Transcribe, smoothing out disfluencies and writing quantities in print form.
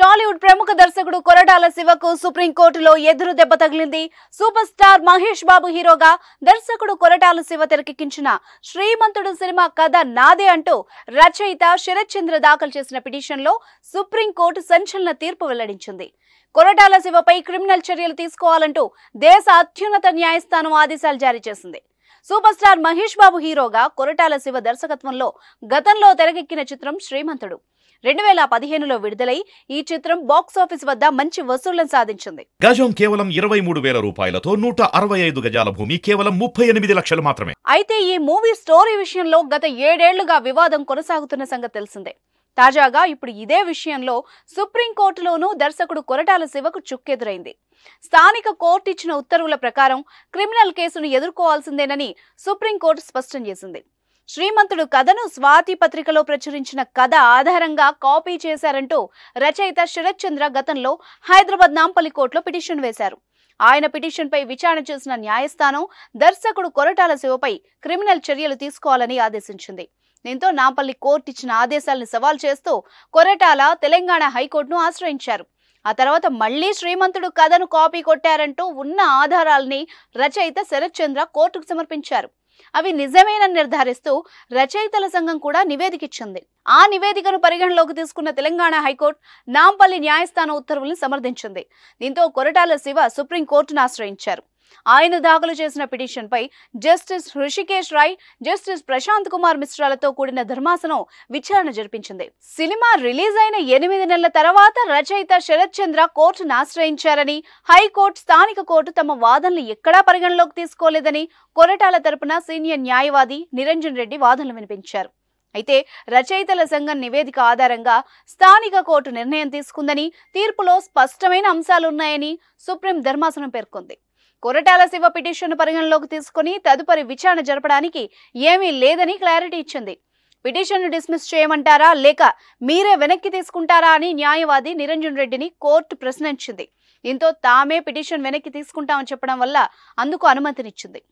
టాలీవుడ్ ప్రముఖ దర్శకుడు కొరటాల శివకు సుప్రీంకోర్టులో ఎదురు దెబ్బ తగిలింది. సూపర్ స్టార్ మహేష్ బాబు హీరోగా దర్శకుడు కొరటాల శివ తెరకెక్కించిన శ్రీమంతుడు సినిమా కథ నాదే అంటూ రచయిత శరత్ చంద్ర దాఖలు చేసిన పిటిషన్లో సుప్రీంకోర్టు సంచలన తీర్పు వెల్లడించింది. కొరటాల శివపై క్రిమినల్ చర్యలు తీసుకోవాలంటూ దేశ అత్యున్నత న్యాయస్థానం ఆదేశాలు జారీ చేసింది. సూపర్ స్టార్ మహేష్ బాబు హీరోగా కొరటాల శివ దర్శకత్వంలో గతంలో తెరకెక్కిన చిత్రం శ్రీమంతుడు 2015లో విడుదలై ఈ చిత్రం బాక్సాఫీస్ వద్ద మంచి వసూళ్లను సాధించింది. గజం కేవలం 23,000 రూపాయలతో 165 గజాల భూమి కేవలం 38 లక్షలు మాత్రమే. అయితే ఈ మూవీ స్టోరీ విషయంలో గత 7 ఏళ్లుగా వివాదం కొనసాగుతున్న సంగతి తెలిసిందే. తాజాగా ఇప్పుడు ఇదే విషయంలో సుప్రీంకోర్టులోనూ దర్శకుడు కొరటాల శివకు చుక్కెదురైంది. స్థానిక కోర్టు ఇచ్చిన ఉత్తర్వుల ప్రకారం క్రిమినల్ కేసును ఎదుర్కోవాల్సిందేనని సుప్రీంకోర్టు స్పష్టం చేసింది. శ్రీమంతుడు కథను స్వాతి పత్రికలో ప్రచురించిన కథ ఆధారంగా కాపీ చేశారంటూ రచయిత శరత్ చంద్ర గతంలో హైదరాబాద్ నాంపల్లి కోర్టులో పిటిషన్ వేశారు. ఆయన పిటిషన్పై విచారణ చేసిన న్యాయస్థానం దర్శకుడు కొరటాల శివపై క్రిమినల్ చర్యలు తీసుకోవాలని ఆదేశించింది. దీంతో నాంపల్లి కోర్టు ఇచ్చిన ఆదేశాలను సవాల్ చేస్తూ కొరటాల తెలంగాణ హైకోర్టును ఆశ్రయించారు. ఆ తర్వాత మళ్లీ శ్రీమంతుడు కథను కాపీ కొట్టారంటూ ఉన్న ఆధారాలని రచయిత శరత్ చంద్ర కోర్టుకు సమర్పించారు. అవి నిజమేనని నిర్ధారిస్తూ రచయితల సంఘం కూడా నివేదిక ఇచ్చింది. ఆ నివేదికను పరిగణలోకి తీసుకున్న తెలంగాణ హైకోర్టు నాంపల్లి న్యాయస్థానం ఉత్తర్వులను సమర్థించింది. దీంతో కొరటాల శివ సుప్రీంకోర్టును ఆశ్రయించారు. ఆయన దాఖలు చేసిన పిటిషన్పై జస్టిస్ హృషికేశ్ రాయ్, జస్టిస్ ప్రశాంత్ కుమార్ మిశ్రాలతో కూడిన ధర్మాసనం విచారణ జరిపించింది. సినిమా రిలీజ్ అయిన 8 నెలల తర్వాత రచయిత శరత్ చంద్ర కోర్టును ఆశ్రయించారని, హైకోర్టు స్థానిక కోర్టు తమ వాదనలు ఎక్కడా పరిగణలోకి తీసుకోలేదని కొరటాల తరపున సీనియర్ న్యాయవాది నిరంజన్ రెడ్డి వాదనలు వినిపించారు. అయితే రచయితల సంఘం నివేదిక ఆధారంగా స్థానిక కోర్టు నిర్ణయం తీసుకుందని, తీర్పులో స్పష్టమైన అంశాలున్నాయని సుప్రీం ధర్మాసనం పేర్కొంది. కొరటాల శివ పిటిషన్ పరిగణలోకి తీసుకుని తదుపరి విచారణ జరపడానికి ఏమీ లేదని క్లారిటీ ఇచ్చింది. పిటిషన్ను డిస్మిస్ చేయమంటారా లేక మీరే వెనక్కి తీసుకుంటారా అని న్యాయవాది నిరంజన్ రెడ్డిని కోర్టు ప్రశ్నించింది. దీంతో తామే పిటిషన్ వెనక్కి తీసుకుంటామని చెప్పడం వల్ల అందుకు అనుమతినిచ్చింది.